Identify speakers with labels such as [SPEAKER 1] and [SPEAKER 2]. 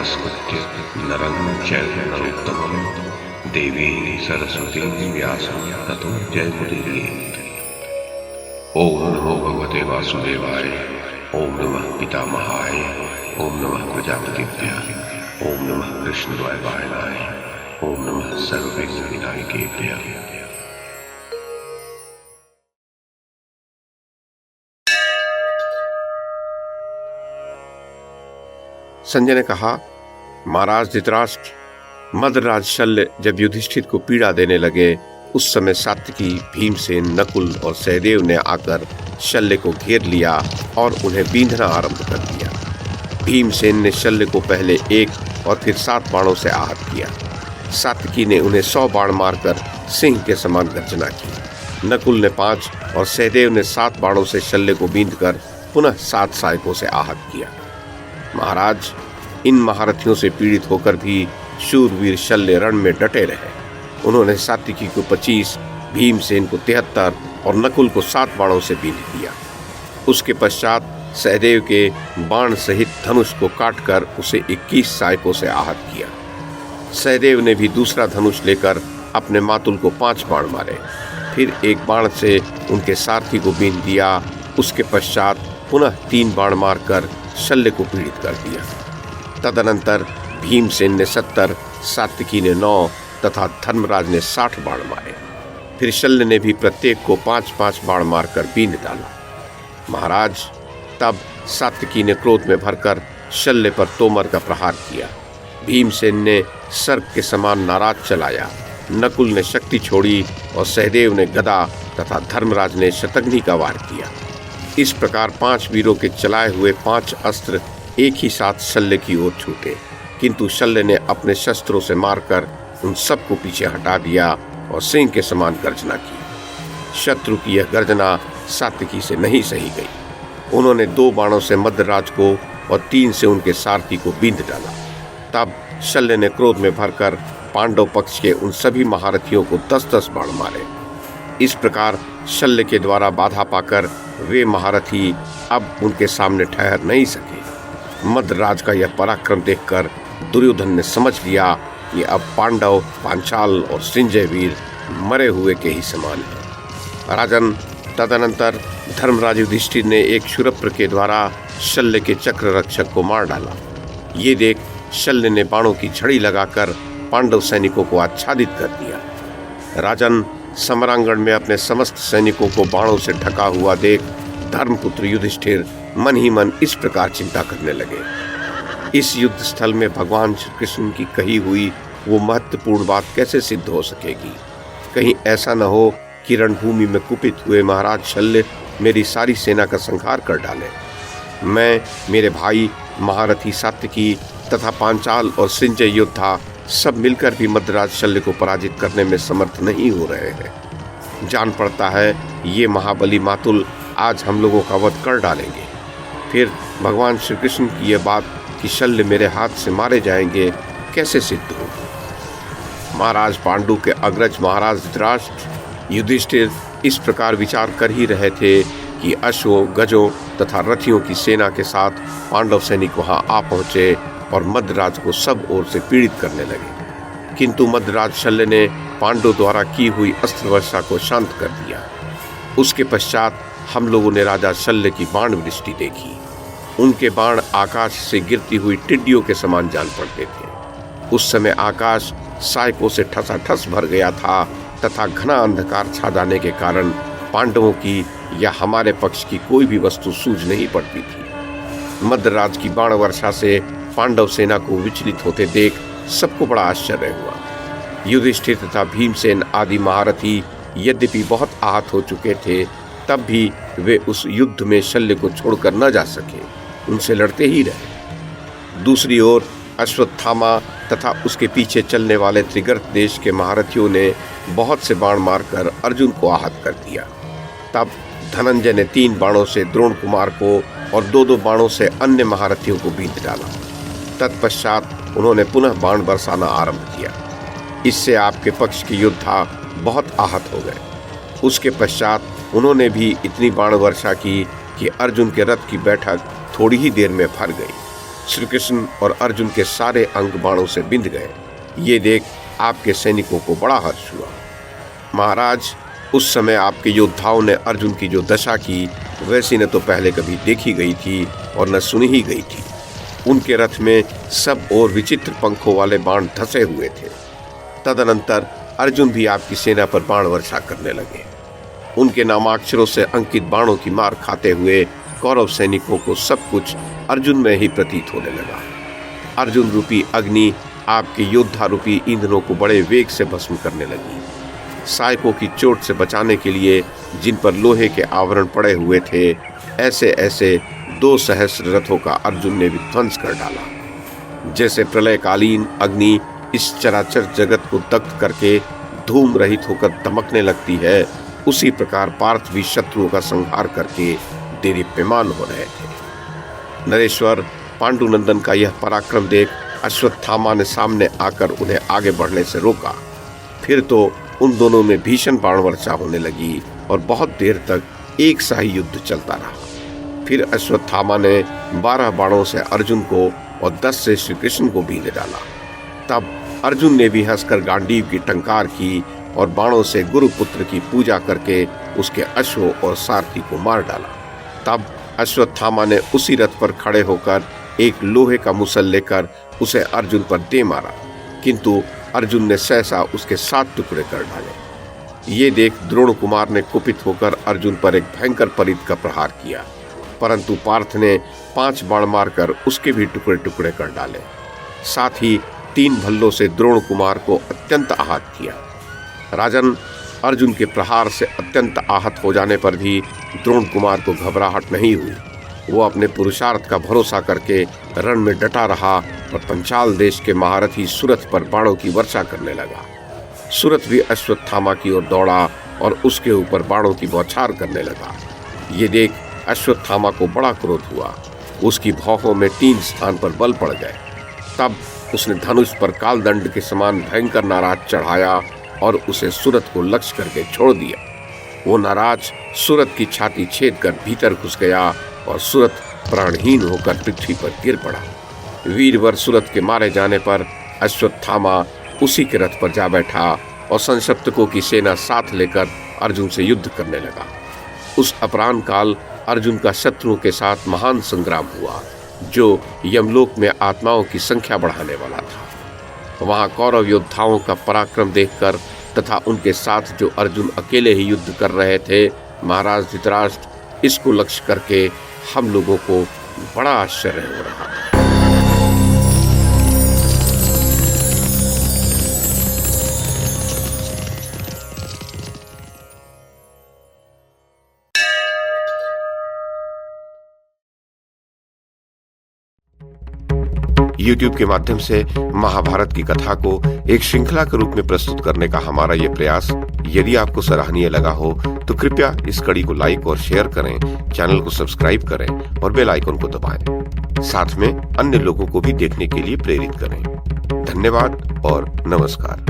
[SPEAKER 1] नमस्कृत्य नरं चैव नरोत्तमं देवीं सरस्वतीं व्यासं ततो जयमुदीरयेत्। ओम नमो भगवते वासुदेवाय, ओम नमः पितामहाय, ओम नमः प्रजापतिभ्यः, ओम नमः कृष्णद्वैपायनाय, ओम नमः सर्वविघ्नविनायकेभ्यः।
[SPEAKER 2] संजय ने कहा, महाराज धृतराष्ट्र, मदराज शल्य जब युधिष्ठिर को पीड़ा देने लगे, उस समय सात्विकी, भीमसेन, नकुल और सहदेव ने आकर शल्य को घेर लिया और उन्हें बींधना आरंभ कर दिया। भीमसेन ने शल्य को पहले 1 और फिर 7 बाणों से आहत किया। सात्विकी ने उन्हें 100 बाण मारकर सिंह के समान गर्जना की। नकुल ने 5 और सहदेव ने 7 बाणों से शल्य को बींधकर पुनः 7 सहायकों से आहत किया। महाराज, इन महारथियों से पीड़ित होकर भी शूरवीर शल्य रण में डटे रहे। उन्होंने सात्विकी को 25, भीमसेन को 73 और नकुल को 7 बाणों से बींध दिया। उसके पश्चात सहदेव के बाण सहित धनुष को काटकर उसे 21 सहायकों से आहत किया। सहदेव ने भी दूसरा धनुष लेकर अपने मातुल को 5 बाण मारे, फिर 1 बाण से उनके सारथी को बींध दिया। उसके पश्चात पुनः 3 बाण मारकर शल्य को पीड़ित कर दिया। तदनंतर भीमसेन ने 70, सात्विकी ने 9 तथा धर्मराज ने 60 बाण मारे। फिर शल्य ने भी प्रत्येक को 5-5 बाण मारकर बींध डाला। महाराज, तब सात्विकी ने क्रोध में भरकर शल्य पर तोमर का प्रहार किया। भीमसेन ने सर्प के समान नाराज चलाया। नकुल ने शक्ति छोड़ी और सहदेव ने गदा तथा धर्मराज ने शतघ्नि का वार किया। इस प्रकार 5 वीरों के चलाए हुए 5 अस्त्र एक ही साथ शल्य की ओर छूटे, किंतु शल्य ने अपने शस्त्रों से मारकर उन सबको पीछे हटा दिया और सिंह के समान गर्जना की। शत्रु की यह गर्जना सात्विकी से नहीं सही गई। उन्होंने 2 बाणों से मदराज को और 3 से उनके सारथी को बींध डाला। तब शल्य ने क्रोध में भरकर पांडव पक्ष के उन सभी महारथियों को 10-10 बाण मारे। इस प्रकार शल्य के द्वारा बाधा पाकर वे महारथी अब उनके सामने ठहर नहीं सके। मदराज का यह पराक्रम देखकर दुर्योधन ने समझ लिया कि अब पांडव, पांचाल और संजय वीर मरे हुए के ही समान हैं। राजन, तदनंतर धर्मराज युधिष्ठिर ने एक क्षुरप्र के द्वारा शल्य के चक्र रक्षक को मार डाला। ये देख शल्य ने बाणों की झड़ी लगाकर पांडव सैनिकों को आच्छादित कर दिया। राजन, समरांगण में अपने समस्त सैनिकों को बाणों से ढका हुआ देख धर्मपुत्र युधिष्ठिर मन ही मन इस प्रकार चिंता करने लगे, इस युद्ध स्थल में भगवान श्री कृष्ण की कही हुई वो महत्वपूर्ण बात कैसे सिद्ध हो सकेगी। कहीं ऐसा न हो कि रणभूमि में कुपित हुए महाराज शल्य मेरी सारी सेना का संहार कर डाले। मैं, मेरे भाई महारथी सात्विकी तथा पांचाल और संजय योद्धा सब मिलकर भी मदराज शल्य को पराजित करने में समर्थ नहीं हो रहे हैं। जान पड़ता है ये महाबली मातुल आज हम लोगों का वध कर डालेंगे। फिर भगवान श्री कृष्ण की यह बात कि शल्य मेरे हाथ से मारे जाएंगे कैसे सिद्ध हो। महाराज पांडु के अग्रज महाराज धृतराष्ट्र, युधिष्ठिर इस प्रकार विचार कर ही रहे थे कि अश्वों, गजों तथा रथियों की सेना के साथ पांडव सैनिक वहां आ पहुंचे और मदराज को सब ओर से पीड़ित करने लगे। किंतु मदराज शल्य ने पांडव द्वारा की हुई अस्त्र वर्षा को शांत कर दिया। उसके पश्चात हम लोगों ने राजा शल्य की बाण वृष्टि देखी। उनके बाण आकाश से गिरती हुई टिड्डियों के समान जान पड़ते थे। उस समय आकाश सहायकों से ठसाठस भर गया था तथा घना अंधकार छा जाने के कारण पांडवों की या हमारे पक्ष की कोई भी वस्तु सूझ नहीं पड़ती थी। मदराज की बाण वर्षा से पांडव सेना को विचलित होते देख सबको बड़ा आश्चर्य हुआ। युधिष्ठिर तथा भीमसेन आदि महारथी यद्यपि बहुत आहत हो चुके थे, तब भी वे उस युद्ध में शल्य को छोड़कर न जा सके, उनसे लड़ते ही रहे। दूसरी ओर अश्वत्थामा तथा उसके पीछे चलने वाले त्रिगर्त देश के महारथियों ने बहुत से बाण मारकर अर्जुन को आहत कर दिया। तब धनंजय ने 3 बाणों से द्रोण कुमार को और 2-2 बाणों से अन्य महारथियों को बींध डाला। तत्पश्चात उन्होंने पुनः बाण बरसाना आरंभ किया। इससे आपके पक्ष के योद्धा बहुत आहत हो गए। उसके पश्चात उन्होंने भी इतनी बाण वर्षा की कि अर्जुन के रथ की बैठक थोड़ी ही देर में फर गई। श्री कृष्ण और अर्जुन के सारे अंग बाणों से बिंध गए। ये देख आपके सैनिकों को बड़ा हर्ष हुआ। महाराज, उस समय आपके योद्धाओं ने अर्जुन की जो दशा की वैसी न तो पहले कभी देखी गई थी और न सुनी ही गई थी। उनके रथ में सब और विचित्र पंखों वाले बाण धंसे हुए थे। तदनंतर अर्जुन भी आपकी सेना पर बाण वर्षा करने लगे। उनके नामाक्षरों से अंकित बाणों की मार खाते हुए कौरव सैनिकों को सब कुछ अर्जुन में ही प्रतीत होने लगा। अर्जुन रूपी अग्नि आपके योद्धा रूपी ईंधनों को बड़े वेग से भस्म करने लगी। सहायकों की चोट से बचाने के लिए जिन पर लोहे के आवरण पड़े हुए थे, ऐसे ऐसे 2 सहस्र रथों का अर्जुन ने विध्वंस कर डाला। जैसे प्रलयकालीन अग्नि इस चराचर जगत को दग्ध करके धूम रहित होकर दमकने लगती है, उसी प्रकार पार्थ भी शत्रुओं का संहार करके देदीप्यमान हो रहे थे। नरेश्वर, पांडुनंदन का यह पराक्रम देख अश्वत्थामा ने सामने आकर उन्हें आगे बढ़ने से रोका। फिर तो उन दोनों में भीषण बाण वर्षा होने लगी और बहुत देर तक एक सा ही युद्ध चलता रहा। फिर अश्वत्थामा ने 12 बाणों से अर्जुन को और 10 से श्री कृष्ण को बींध डाला। तब अर्जुन ने भी हंसकर गांडीव की टंकार की और बाणों से गुरुपुत्र की पूजा करके उसके अश्व और सारथी को मार डाला। तब अश्वत्थामा ने उसी रथ पर खड़े होकर एक लोहे का मुसल लेकर उसे अर्जुन पर दे मारा, किंतु अर्जुन ने सहसा उसके 7 टुकड़े कर डाले। ये देख द्रोण कुमार ने कुपित होकर अर्जुन पर एक भयंकर परित का प्रहार किया, परंतु पार्थ ने 5 बाण मारकर उसके भी टुकड़े टुकड़े कर डाले। साथ ही 3 भल्लों से द्रोण कुमार को अत्यंत आहत किया। राजन, अर्जुन के प्रहार से अत्यंत आहत हो जाने पर भी द्रोण कुमार को घबराहट नहीं हुई। वो अपने पुरुषार्थ का भरोसा करके रण में डटा रहा और पंचाल देश के महारथी सुरथ पर बाणों की वर्षा करने लगा। सुरथ भी अश्वत्थामा की ओर दौड़ा और उसके ऊपर बाणों की बौछार करने लगा। ये देख अश्वत्थामा को बड़ा क्रोध हुआ। उसकी भौहों में 3 स्थान पर बल पड़ गए। तब उसने धनुष पर कालदंड के समान भयंकर नाराज चढ़ाया और उसे सुरथ को लक्ष्य करके छोड़ दिया। वो नाराज सुरथ की छाती छेद कर भीतर घुस गया और सुरथ प्राणहीन होकर पृथ्वी पर गिर पड़ा। वीरवर सुरथ के मारे जाने पर अश्वत्थामा उसी के रथ पर जा बैठा और संशप्तकों की सेना साथ लेकर अर्जुन से युद्ध करने लगा। उस अपराह्न काल अर्जुन का शत्रुओं के साथ महान संग्राम हुआ, जो यमलोक में आत्माओं की संख्या बढ़ाने वाला था। वहां कौरव योद्धाओं का पराक्रम देखकर तथा उनके साथ जो अर्जुन अकेले ही युद्ध कर रहे थे, महाराज धृतराष्ट्र, इसको लक्ष्य करके हम लोगों को बड़ा आश्चर्य हो रहा था। YouTube के माध्यम से महाभारत की कथा को एक श्रृंखला के रूप में प्रस्तुत करने का हमारा ये प्रयास यदि आपको सराहनीय लगा हो तो कृपया इस कड़ी को लाइक और शेयर करें, चैनल को सब्सक्राइब करें और बेल आइकन को दबाएं। साथ में अन्य लोगों को भी देखने के लिए प्रेरित करें। धन्यवाद और नमस्कार।